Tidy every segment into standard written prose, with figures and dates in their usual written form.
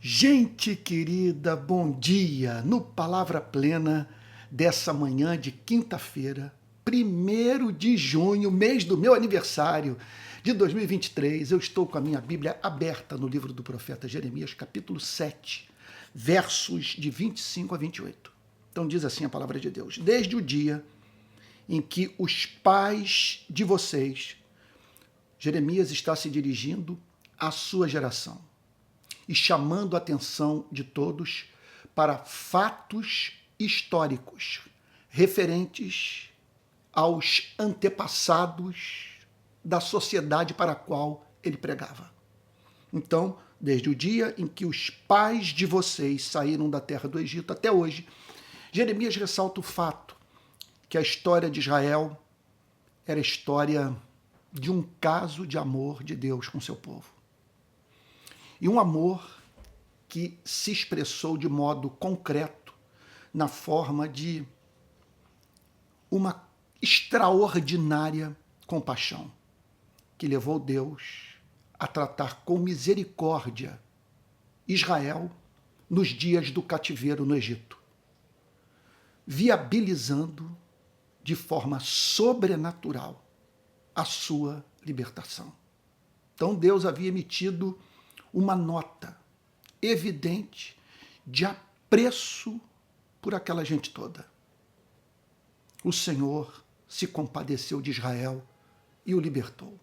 Gente querida, bom dia! No Palavra Plena dessa manhã de quinta-feira, 1º de junho, mês do meu aniversário de 2023, eu estou com a minha Bíblia aberta no livro do profeta Jeremias, capítulo 7, versos de 25 a 28. Então diz assim a palavra de Deus: Desde o dia em que os pais de vocês, Jeremias está se dirigindo à sua geração, e chamando a atenção de todos para fatos históricos referentes aos antepassados da sociedade para a qual ele pregava. Então, desde o dia em que os pais de vocês saíram da terra do Egito até hoje, Jeremias ressalta o fato que a história de Israel era a história de um caso de amor de Deus com seu povo. E um amor que se expressou de modo concreto na forma de uma extraordinária compaixão, que levou Deus a tratar com misericórdia Israel nos dias do cativeiro no Egito, viabilizando de forma sobrenatural a sua libertação. Então Deus havia emitido uma nota evidente de apreço por aquela gente toda. O Senhor se compadeceu de Israel e o libertou.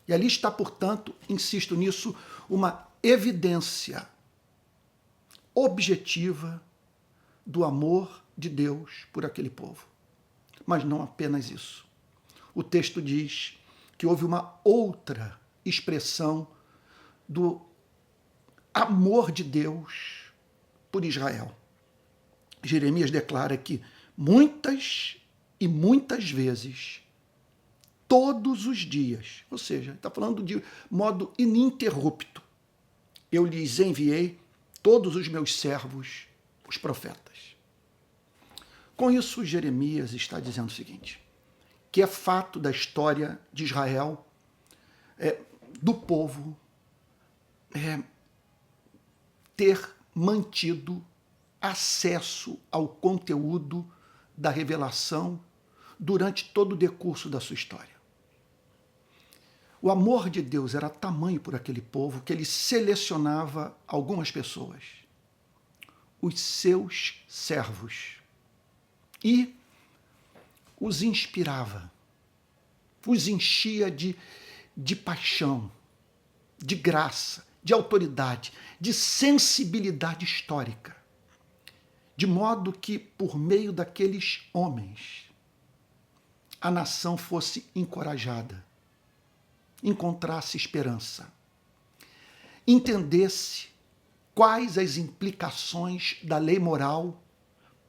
E ali está, portanto, insisto nisso, uma evidência objetiva do amor de Deus por aquele povo. Mas não apenas isso. O texto diz que houve uma outra expressão do amor de Deus por Israel. Jeremias declara que muitas e muitas vezes, todos os dias, ou seja, está falando de modo ininterrupto, eu lhes enviei todos os meus servos, os profetas. Com isso, Jeremias está dizendo o seguinte, que é fato da história de Israel, do povo, ter mantido acesso ao conteúdo da revelação durante todo o decurso da sua história. O amor de Deus era tamanho por aquele povo que ele selecionava algumas pessoas, os seus servos, e os inspirava, os enchia de paixão, de graça, de autoridade, de sensibilidade histórica, de modo que, por meio daqueles homens, a nação fosse encorajada, encontrasse esperança, entendesse quais as implicações da lei moral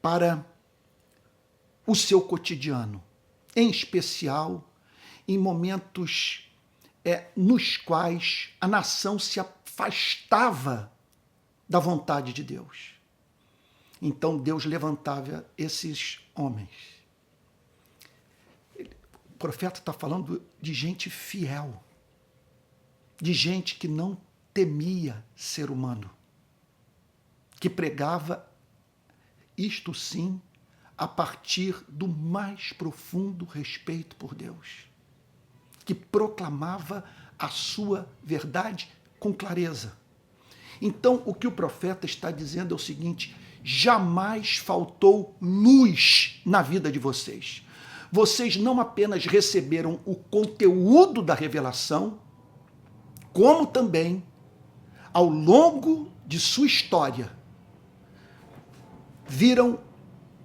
para o seu cotidiano, em especial em momentos nos quais a nação se afastava da vontade de Deus. Então Deus levantava esses homens. O profeta está falando de gente fiel, de gente que não temia ser humano, que pregava, isto sim, a partir do mais profundo respeito por Deus, que proclamava a sua verdade com clareza. Então, o que o profeta está dizendo é o seguinte: jamais faltou luz na vida de vocês. Vocês não apenas receberam o conteúdo da revelação, como também, ao longo de sua história, viram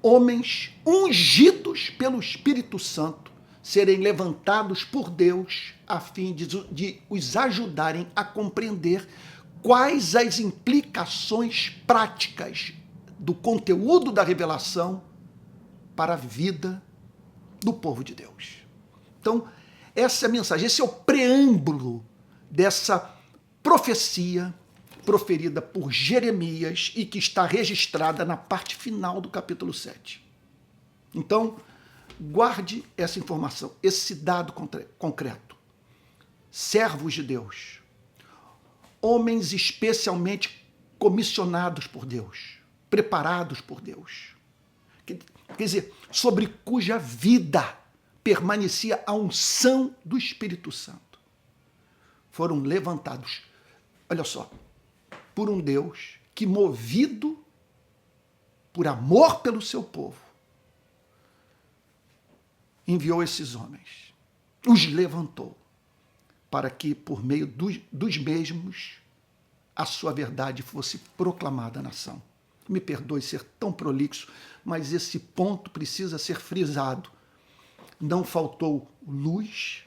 homens ungidos pelo Espírito Santo serem levantados por Deus a fim de os ajudarem a compreender quais as implicações práticas do conteúdo da revelação para a vida do povo de Deus. Então, essa é a mensagem, esse é o preâmbulo dessa profecia proferida por Jeremias e que está registrada na parte final do capítulo 7. Então, guarde essa informação, esse dado concreto. Servos de Deus, homens especialmente comissionados por Deus, preparados por Deus. Quer dizer, sobre cuja vida permanecia a unção do Espírito Santo. Foram levantados, olha só, por um Deus que, movido por amor pelo seu povo, enviou esses homens, os levantou, para que, por meio dos mesmos, a sua verdade fosse proclamada à nação. Me perdoe ser tão prolixo, mas esse ponto precisa ser frisado. Não faltou luz,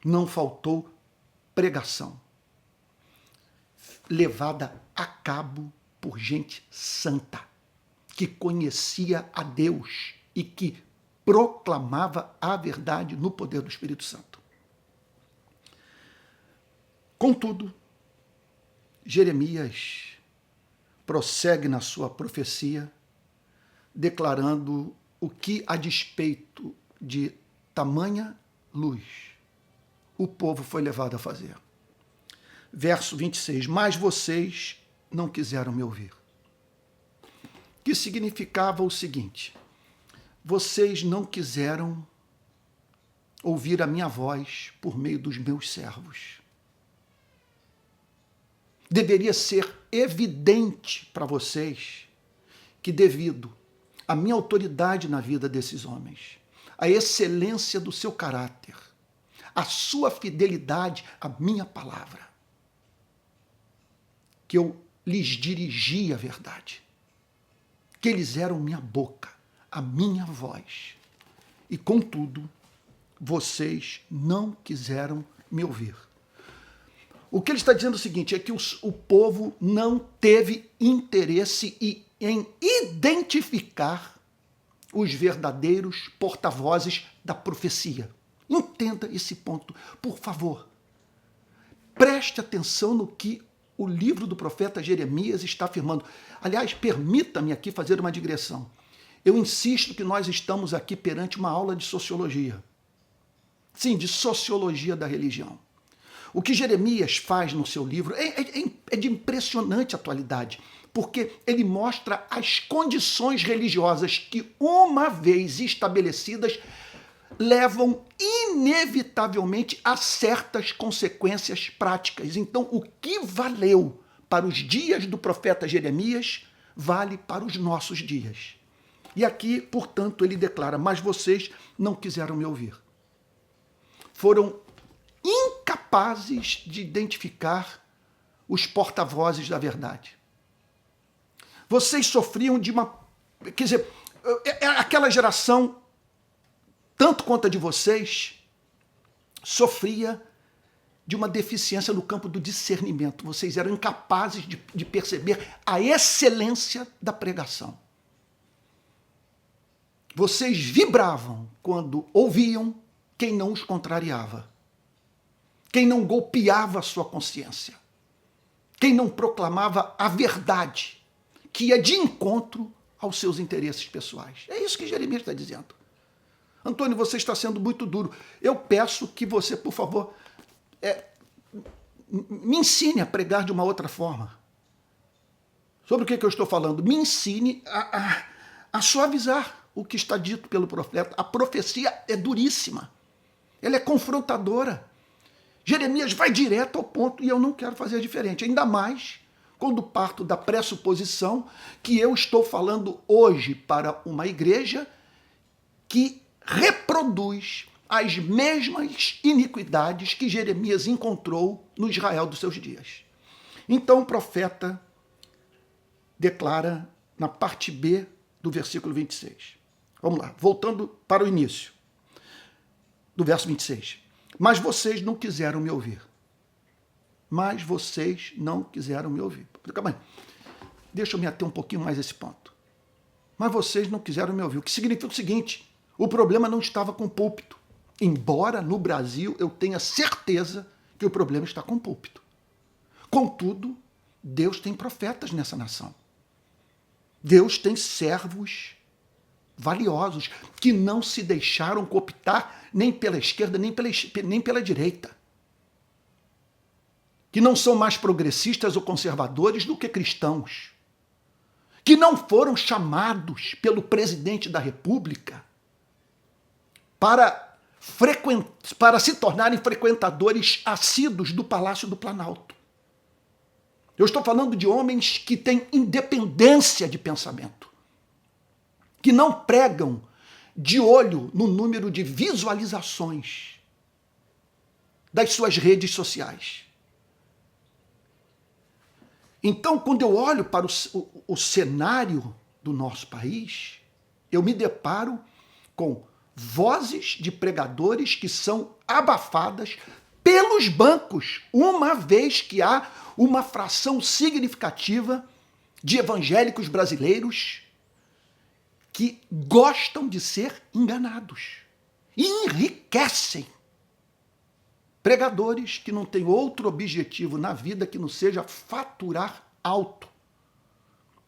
não faltou pregação, levada a cabo por gente santa, que conhecia a Deus e que proclamava a verdade no poder do Espírito Santo. Contudo, Jeremias prossegue na sua profecia, declarando o que, a despeito de tamanha luz, o povo foi levado a fazer. Verso 26, mas vocês não quiseram me ouvir. Que significava o seguinte: vocês não quiseram ouvir a minha voz por meio dos meus servos. Deveria ser evidente para vocês que, devido à minha autoridade na vida desses homens, a excelência do seu caráter, a sua fidelidade à minha palavra, que eu lhes dirigi a verdade, que eles eram minha boca, a minha voz, e contudo, vocês não quiseram me ouvir. O que ele está dizendo é o seguinte, é que o povo não teve interesse em identificar os verdadeiros porta-vozes da profecia. Entenda esse ponto, por favor. Preste atenção no que o livro do profeta Jeremias está afirmando. Aliás, permita-me aqui fazer uma digressão. Eu insisto que nós estamos aqui perante uma aula de sociologia. Sim, de sociologia da religião. O que Jeremias faz no seu livro é de impressionante atualidade, porque ele mostra as condições religiosas que, uma vez estabelecidas, levam inevitavelmente a certas consequências práticas. Então, o que valeu para os dias do profeta Jeremias, vale para os nossos dias. E aqui, portanto, ele declara, mas vocês não quiseram me ouvir. Foram incapazes de identificar os porta-vozes da verdade. Vocês sofriam de uma... Quer dizer, aquela geração, tanto quanto a de vocês, sofria de uma deficiência no campo do discernimento. Vocês eram incapazes de perceber a excelência da pregação. Vocês vibravam quando ouviam quem não os contrariava, quem não golpeava a sua consciência, quem não proclamava a verdade, que ia de encontro aos seus interesses pessoais. É isso que Jeremias está dizendo. Antônio, você está sendo muito duro. Eu peço que você, por favor, me ensine a pregar de uma outra forma. Sobre o que eu estou falando? Me ensine a suavizar o que está dito pelo profeta. A profecia é duríssima. Ela é confrontadora. Jeremias vai direto ao ponto e eu não quero fazer diferente. Ainda mais quando parto da pressuposição que eu estou falando hoje para uma igreja que reproduz as mesmas iniquidades que Jeremias encontrou no Israel dos seus dias. Então o profeta declara na parte B do versículo 26. Vamos lá, voltando para o início do verso 26. Mas vocês não quiseram me ouvir. Mas vocês não quiseram me ouvir. Calma aí. Deixa eu me ater um pouquinho mais a esse ponto. Mas vocês não quiseram me ouvir. O que significa o seguinte, o problema não estava com o púlpito. Embora no Brasil eu tenha certeza que o problema está com o púlpito. Contudo, Deus tem profetas nessa nação. Deus tem servos valiosos que não se deixaram cooptar nem pela esquerda, nem pela direita. que não são mais progressistas ou conservadores do que cristãos, que não foram chamados pelo presidente da República para se tornarem frequentadores assíduos do Palácio do Planalto. Eu estou falando de homens que têm independência de pensamento, que não pregam de olho no número de visualizações das suas redes sociais. Então, quando eu olho para o cenário do nosso país, eu me deparo com vozes de pregadores que são abafadas pelos bancos, uma vez que há uma fração significativa de evangélicos brasileiros que gostam de ser enganados e enriquecem pregadores que não têm outro objetivo na vida que não seja faturar alto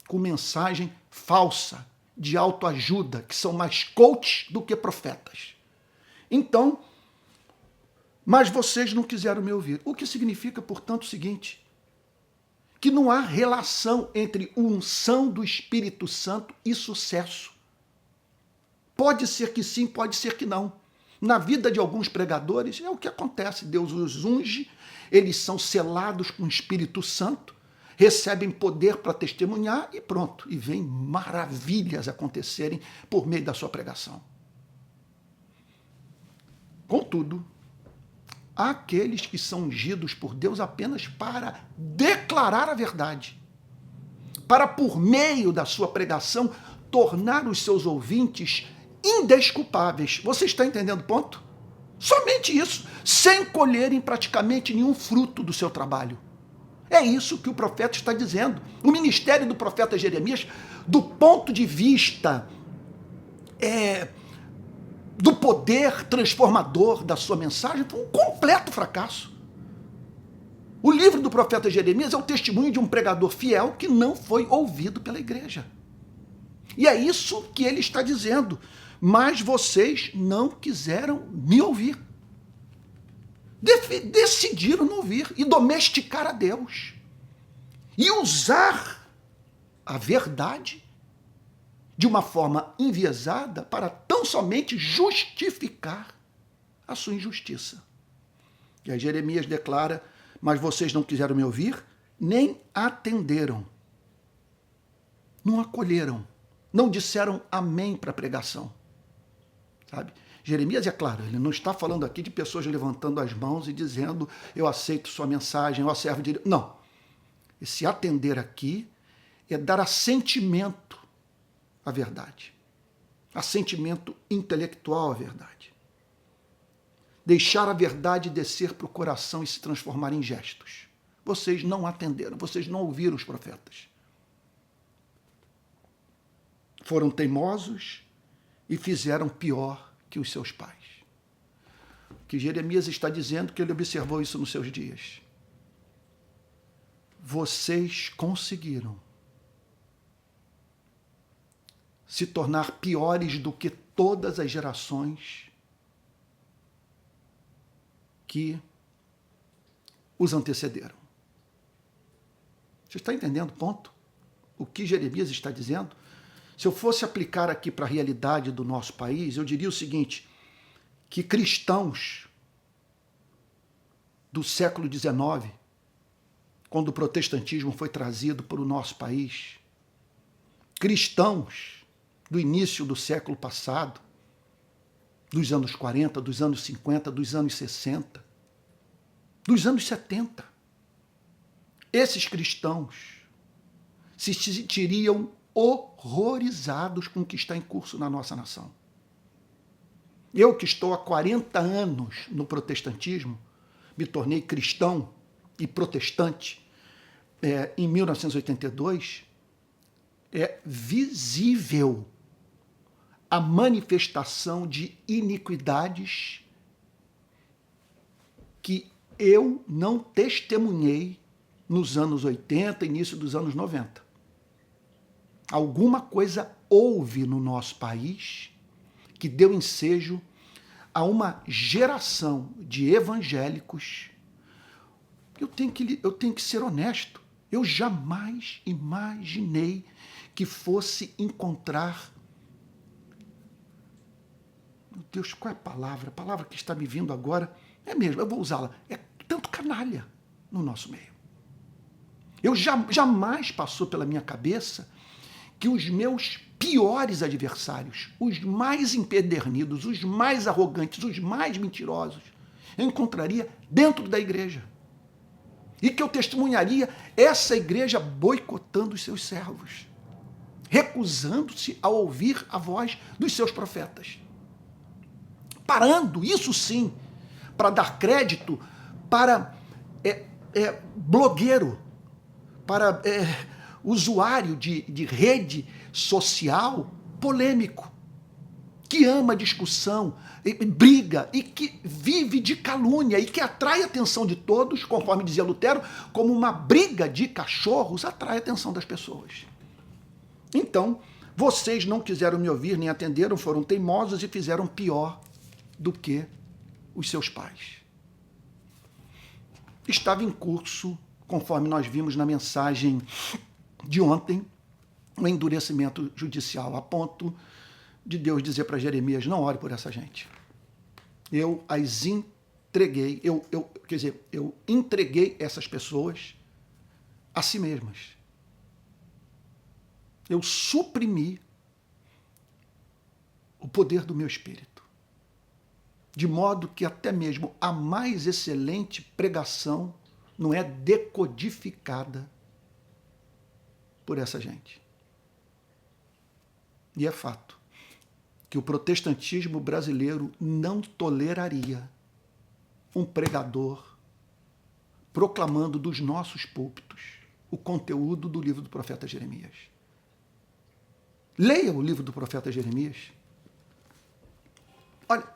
com mensagem falsa de autoajuda, que são mais coaches do que profetas. Então, mas vocês não quiseram me ouvir. O que significa, portanto, o seguinte, que não há relação entre unção do Espírito Santo e sucesso. Pode ser que sim, pode ser que não. Na vida de alguns pregadores é o que acontece. Deus os unge, eles são selados com o Espírito Santo, recebem poder para testemunhar e pronto. E vem maravilhas acontecerem por meio da sua pregação. Contudo, há aqueles que são ungidos por Deus apenas para declarar a verdade, para, por meio da sua pregação, tornar os seus ouvintes indesculpáveis. Você está entendendo o ponto? Somente isso, sem colherem praticamente nenhum fruto do seu trabalho. É isso que o profeta está dizendo. O ministério do profeta Jeremias, do ponto de vista do poder transformador da sua mensagem, foi um completo fracasso. O livro do profeta Jeremias é o testemunho de um pregador fiel que não foi ouvido pela igreja. E é isso que ele está dizendo. Mas vocês não quiseram me ouvir. Decidiram não ouvir e domesticar a Deus. E usar a verdade de uma forma enviesada para tão somente justificar a sua injustiça. E aí Jeremias declara, mas vocês não quiseram me ouvir, nem atenderam. Não acolheram. Não disseram amém para a pregação. Sabe? Jeremias, é claro, ele não está falando aqui de pessoas levantando as mãos e dizendo eu aceito sua mensagem, eu servo de Deus. Não. Esse atender aqui é dar assentimento à verdade. Assentimento intelectual à verdade. Deixar a verdade descer para o coração e se transformar em gestos. Vocês não atenderam, vocês não ouviram os profetas. Foram teimosos e fizeram pior que os seus pais. Que Jeremias está dizendo que ele observou isso nos seus dias. Vocês conseguiram se tornar piores do que todas as gerações que os antecederam. Você está entendendo o ponto? O que Jeremias está dizendo? Se eu fosse aplicar aqui para a realidade do nosso país, eu diria o seguinte, que cristãos do século XIX, quando o protestantismo foi trazido para o nosso país, cristãos do início do século passado, dos anos 40, dos anos 50, dos anos 60, dos anos 70, esses cristãos se sentiriam horrorizados com o que está em curso na nossa nação. Eu que estou há 40 anos no protestantismo, me tornei cristão e protestante em 1982, é visível a manifestação de iniquidades que eu não testemunhei nos anos 80, início dos anos 90. Alguma coisa houve no nosso país que deu ensejo a uma geração de evangélicos. eu tenho que ser honesto. Eu jamais imaginei que fosse encontrar... Meu Deus, qual é a palavra? A palavra que está me vindo agora é mesmo, eu vou usá-la. É tanto canalha no nosso meio. Eu jamais passou pela minha cabeça que os meus piores adversários, os mais empedernidos, os mais arrogantes, os mais mentirosos, eu encontraria dentro da igreja. E que eu testemunharia essa igreja boicotando os seus servos, recusando-se a ouvir a voz dos seus profetas. Parando, isso sim, para dar crédito para blogueiro, para usuário de rede social polêmico, que ama discussão, briga e que vive de calúnia e que atrai a atenção de todos, conforme dizia Lutero, como uma briga de cachorros atrai a atenção das pessoas. Então, vocês não quiseram me ouvir nem atenderam, foram teimosos e fizeram pior do que os seus pais. Estava em curso, conforme nós vimos na mensagem de ontem, o endurecimento judicial, a ponto de Deus dizer para Jeremias, não ore por essa gente. Eu as entreguei, eu entreguei essas pessoas a si mesmas. Eu suprimi o poder do meu espírito. De modo que até mesmo a mais excelente pregação não é decodificada por essa gente. E é fato que o protestantismo brasileiro não toleraria um pregador proclamando dos nossos púlpitos o conteúdo do livro do profeta Jeremias. Leia o livro do profeta Jeremias. Olha,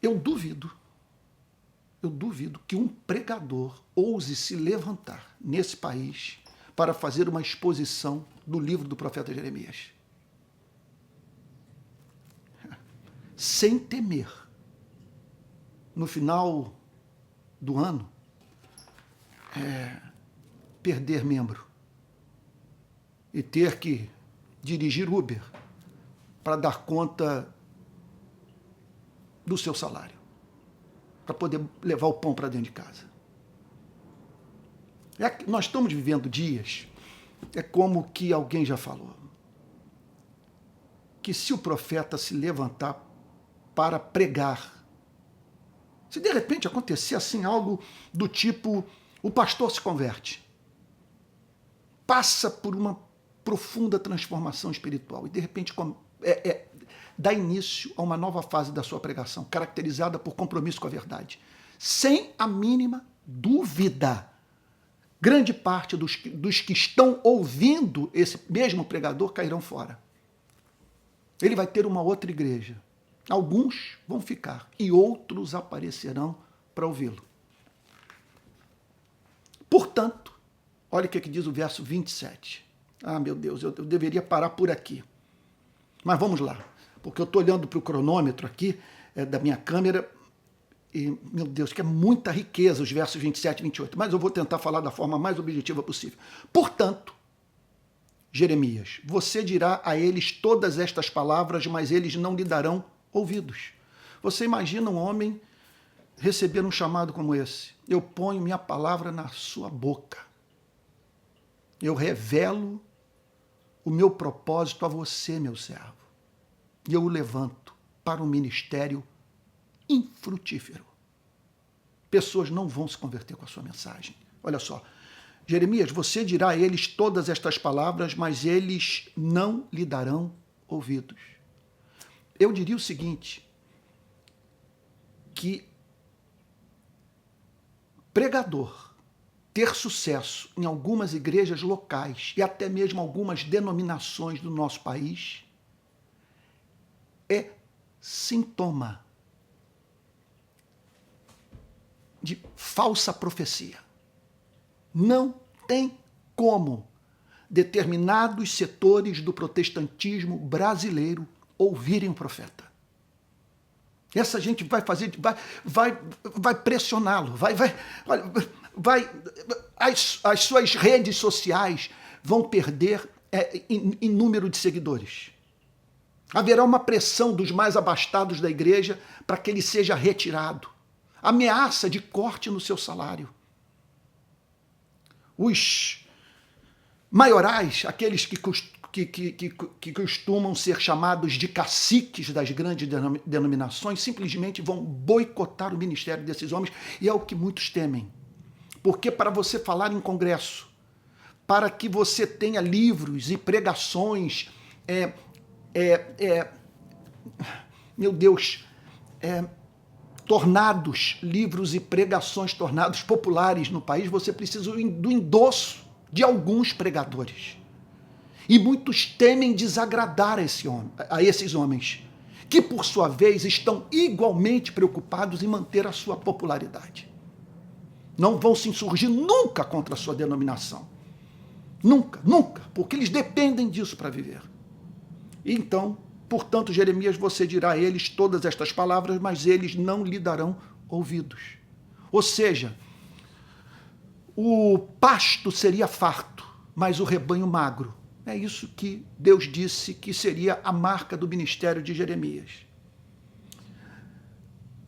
eu duvido que um pregador ouse se levantar nesse país para fazer uma exposição do livro do profeta Jeremias. Sem temer, no final do ano, perder membro e ter que dirigir Uber para dar conta do seu salário, para poder levar o pão para dentro de casa. Nós estamos vivendo dias, é como que alguém já falou, que se o profeta se levantar para pregar, se de repente acontecer assim algo do tipo, o pastor se converte, passa por uma profunda transformação espiritual e de repente dá início a uma nova fase da sua pregação, caracterizada por compromisso com a verdade. Sem a mínima dúvida, grande parte dos que estão ouvindo esse mesmo pregador cairão fora. Ele vai ter uma outra igreja. Alguns vão ficar e outros aparecerão para ouvi-lo. Portanto, olha o que diz o verso 27. Ah, meu Deus, eu deveria parar por aqui. Mas vamos lá, porque eu estou olhando para o cronômetro aqui da minha câmera e, meu Deus, que é muita riqueza os versos 27 e 28, mas eu vou tentar falar da forma mais objetiva possível. Portanto, Jeremias, você dirá a eles todas estas palavras, mas eles não lhe darão ouvidos. Você imagina um homem receber um chamado como esse? Eu ponho minha palavra na sua boca. Eu revelo o meu propósito a você, meu servo. E eu o levanto para um ministério infrutífero. Pessoas não vão se converter com a sua mensagem. Olha só. Jeremias, você dirá a eles todas estas palavras, mas eles não lhe darão ouvidos. Eu diria o seguinte, que pregador ter sucesso em algumas igrejas locais e até mesmo algumas denominações do nosso país é sintoma de falsa profecia. Não tem como determinados setores do protestantismo brasileiro ouvirem o profeta. Essa gente vai fazer, vai pressioná-lo, as suas redes sociais vão perder em número de seguidores. Haverá uma pressão dos mais abastados da igreja para que ele seja retirado. Ameaça de corte no seu salário. Os maiorais, aqueles que costumam ser chamados de caciques das grandes denominações, simplesmente vão boicotar o ministério desses homens, e é o que muitos temem. Porque para você falar em congresso, para que você tenha livros e pregações, meu Deus, tornados, livros e pregações tornados populares no país, você precisa do endosso de alguns pregadores. E muitos temem desagradar a esses homens, que por sua vez estão igualmente preocupados em manter a sua popularidade. Não vão se insurgir nunca contra a sua denominação. Nunca, nunca, porque eles dependem disso para viver. Então, portanto, Jeremias, você dirá a eles todas estas palavras, mas eles não lhe darão ouvidos. Ou seja, o pasto seria farto, mas o rebanho magro. É isso que Deus disse que seria a marca do ministério de Jeremias.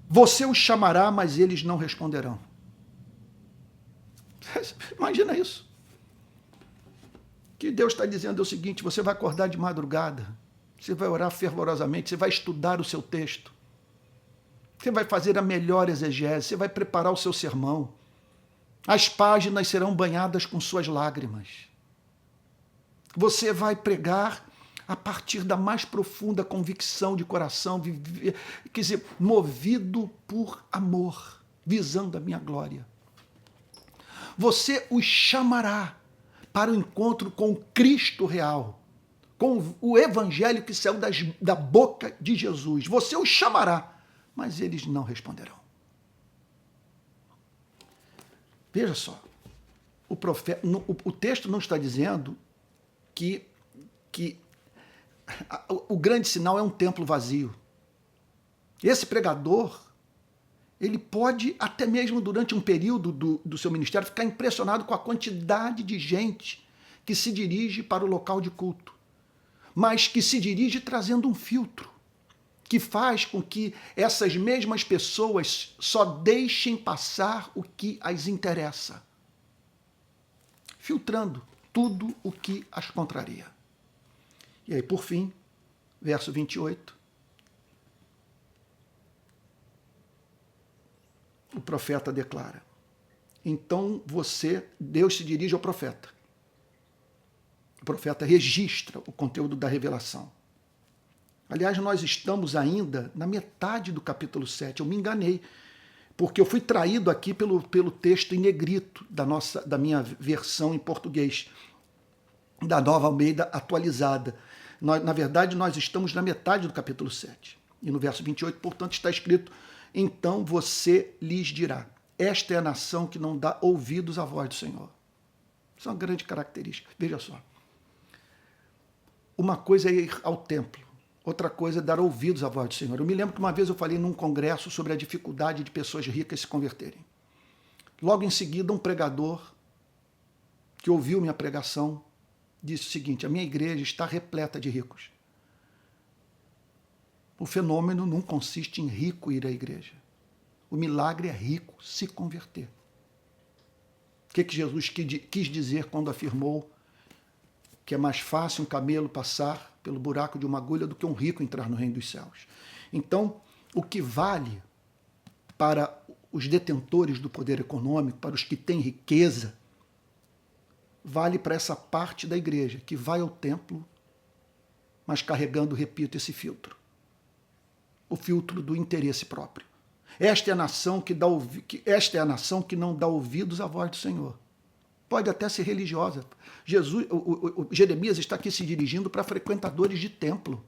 Você os chamará, mas eles não responderão. Imagina isso. O que Deus está dizendo é o seguinte: você vai acordar de madrugada, você vai orar fervorosamente, você vai estudar o seu texto, você vai fazer a melhor exegese, você vai preparar o seu sermão, as páginas serão banhadas com suas lágrimas. Você vai pregar a partir da mais profunda convicção de coração, quer dizer, movido por amor, visando a minha glória. Você os chamará para o encontro com o Cristo real, com o evangelho que saiu da boca de Jesus. Você os chamará, mas eles não responderão. Veja só, o texto não está dizendo que o grande sinal é um templo vazio. Esse pregador, ele pode, até mesmo durante um período do seu ministério, ficar impressionado com a quantidade de gente que se dirige para o local de culto, mas que se dirige trazendo um filtro, que faz com que essas mesmas pessoas só deixem passar o que as interessa, filtrando tudo o que as contraria. E aí, por fim, verso 28, o profeta declara. Então Deus se dirige ao profeta. O profeta registra o conteúdo da revelação. Aliás, nós estamos ainda na metade do capítulo 7. Eu me enganei, porque eu fui traído aqui pelo texto em negrito da minha versão em português, da Nova Almeida atualizada. Na verdade, nós estamos na metade do capítulo 7. E no verso 28, portanto, está escrito: então você lhes dirá, esta é a nação que não dá ouvidos à voz do Senhor. Isso é uma grande característica. Veja só. Uma coisa é ir ao templo, outra coisa é dar ouvidos à voz do Senhor. Eu me lembro que uma vez eu falei num congresso sobre a dificuldade de pessoas ricas se converterem. Logo em seguida, um pregador que ouviu minha pregação disse o seguinte: a minha igreja está repleta de ricos. O fenômeno não consiste em rico ir à igreja. O milagre é rico se converter. O que Jesus quis dizer quando afirmou que é mais fácil um camelo passar pelo buraco de uma agulha do que um rico entrar no reino dos céus? Então, o que vale para os detentores do poder econômico, para os que têm riqueza, vale para essa parte da igreja que vai ao templo, mas carregando, repito, esse filtro. O filtro do interesse próprio. Esta é a nação que não dá ouvidos à voz do Senhor. Pode até ser religiosa. Jeremias está aqui se dirigindo para frequentadores de templo,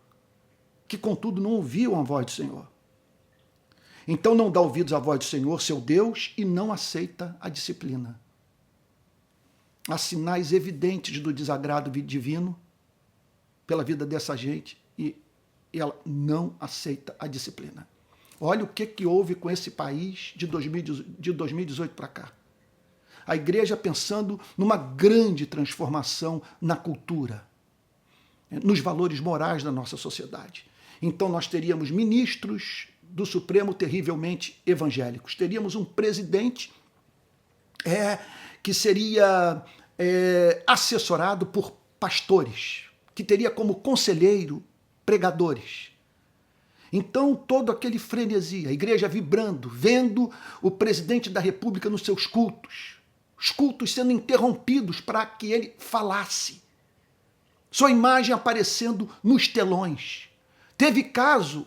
que contudo não ouviam a voz do Senhor. Então não dá ouvidos à voz do Senhor, seu Deus, e não aceita a disciplina. Há sinais evidentes do desagrado divino pela vida dessa gente e ela não aceita a disciplina. Olha o que houve com esse país de 2018 para cá. A igreja pensando numa grande transformação na cultura, nos valores morais da nossa sociedade. Então nós teríamos ministros do Supremo terrivelmente evangélicos. Teríamos um presidente que seria assessorado por pastores, que teria como conselheiro pregadores. Então, todo aquele frenesi, a igreja vibrando, vendo o presidente da República nos seus cultos, os cultos sendo interrompidos para que ele falasse, sua imagem aparecendo nos telões. Teve caso,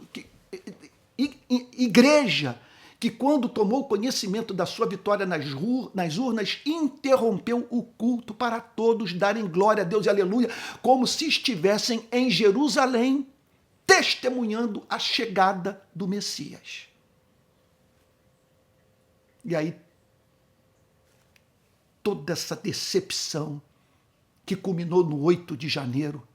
igreja, que quando tomou conhecimento da sua vitória nas urnas, interrompeu o culto para todos darem glória a Deus e aleluia, como se estivessem em Jerusalém, testemunhando a chegada do Messias. E aí, toda essa decepção que culminou no 8 de janeiro,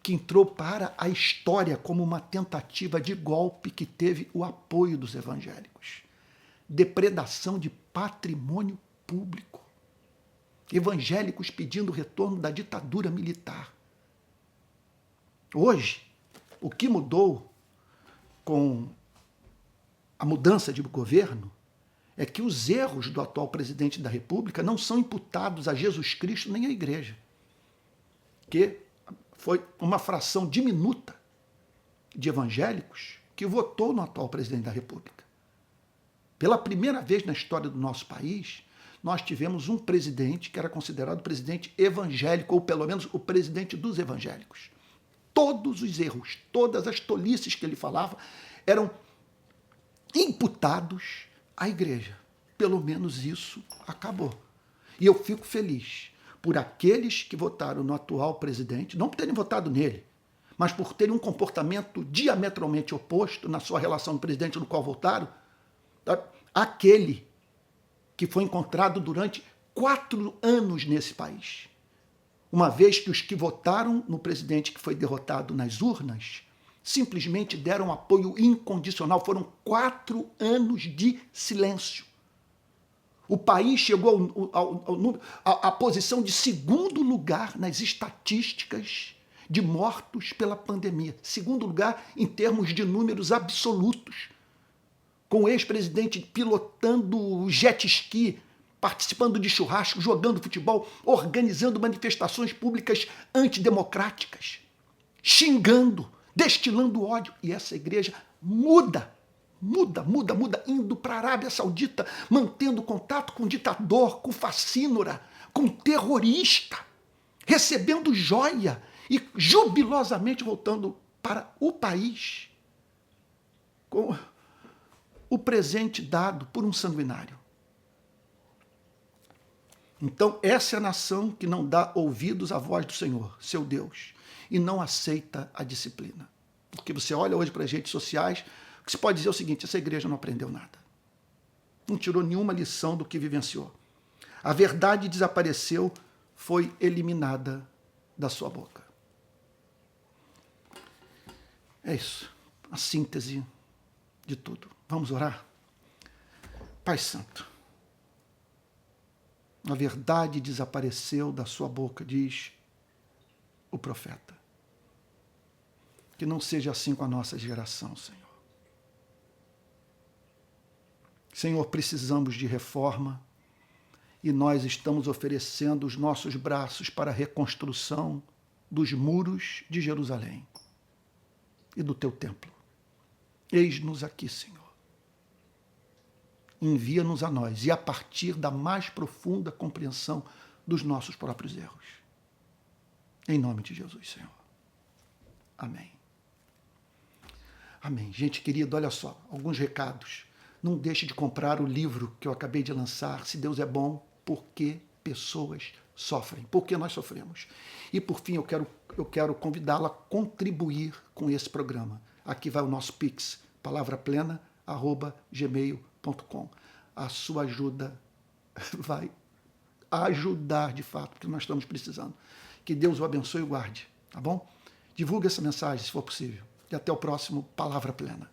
que entrou para a história como uma tentativa de golpe que teve o apoio dos evangélicos. Depredação de patrimônio público. Evangélicos pedindo o retorno da ditadura militar. Hoje, o que mudou com a mudança de governo é que os erros do atual presidente da República não são imputados a Jesus Cristo nem à igreja, que foi uma fração diminuta de evangélicos que votou no atual presidente da República. Pela primeira vez na história do nosso país, nós tivemos um presidente que era considerado presidente evangélico, ou pelo menos o presidente dos evangélicos. Todos os erros, todas as tolices que ele falava eram imputados à igreja. Pelo menos isso acabou. E eu fico feliz por aqueles que votaram no atual presidente, não por terem votado nele, mas por terem um comportamento diametralmente oposto na sua relação com o presidente no qual votaram, aquele que foi encontrado durante 4 anos nesse país. Uma vez que os que votaram no presidente que foi derrotado nas urnas simplesmente deram apoio incondicional. Foram 4 anos de silêncio. O país chegou à posição de 2º lugar nas estatísticas de mortos pela pandemia. 2º lugar em termos de números absolutos. Com o ex-presidente pilotando jet ski, participando de churrasco, jogando futebol, organizando manifestações públicas antidemocráticas, xingando, destilando ódio. E essa igreja muda, indo para a Arábia Saudita, mantendo contato com o ditador, com o facínora, com o terrorista, recebendo joia e jubilosamente voltando para o país com o presente dado por um sanguinário. Então, essa é a nação que não dá ouvidos à voz do Senhor, seu Deus, e não aceita a disciplina. Porque você olha hoje para as redes sociais, o que se pode dizer é o seguinte: essa igreja não aprendeu nada. Não tirou nenhuma lição do que vivenciou. A verdade desapareceu, foi eliminada da sua boca. É isso, a síntese de tudo. Vamos orar? Pai Santo, a verdade desapareceu da sua boca, diz o profeta. Que não seja assim com a nossa geração, Senhor. Senhor, precisamos de reforma e nós estamos oferecendo os nossos braços para a reconstrução dos muros de Jerusalém e do teu templo. Eis-nos aqui, Senhor. Envia-nos a nós e a partir da mais profunda compreensão dos nossos próprios erros. Em nome de Jesus, Senhor. Amém. Amém. Gente querida, olha só, alguns recados. Não deixe de comprar o livro que eu acabei de lançar, Se Deus é Bom, Porque Pessoas Sofrem. Porque nós sofremos. E por fim, eu quero convidá-la a contribuir com esse programa. Aqui vai o nosso Pix, palavraplena@gmail.com. A sua ajuda vai ajudar de fato, porque nós estamos precisando. Que Deus o abençoe e o guarde, tá bom? Divulgue essa mensagem, se for possível. E até o próximo Palavra Plena.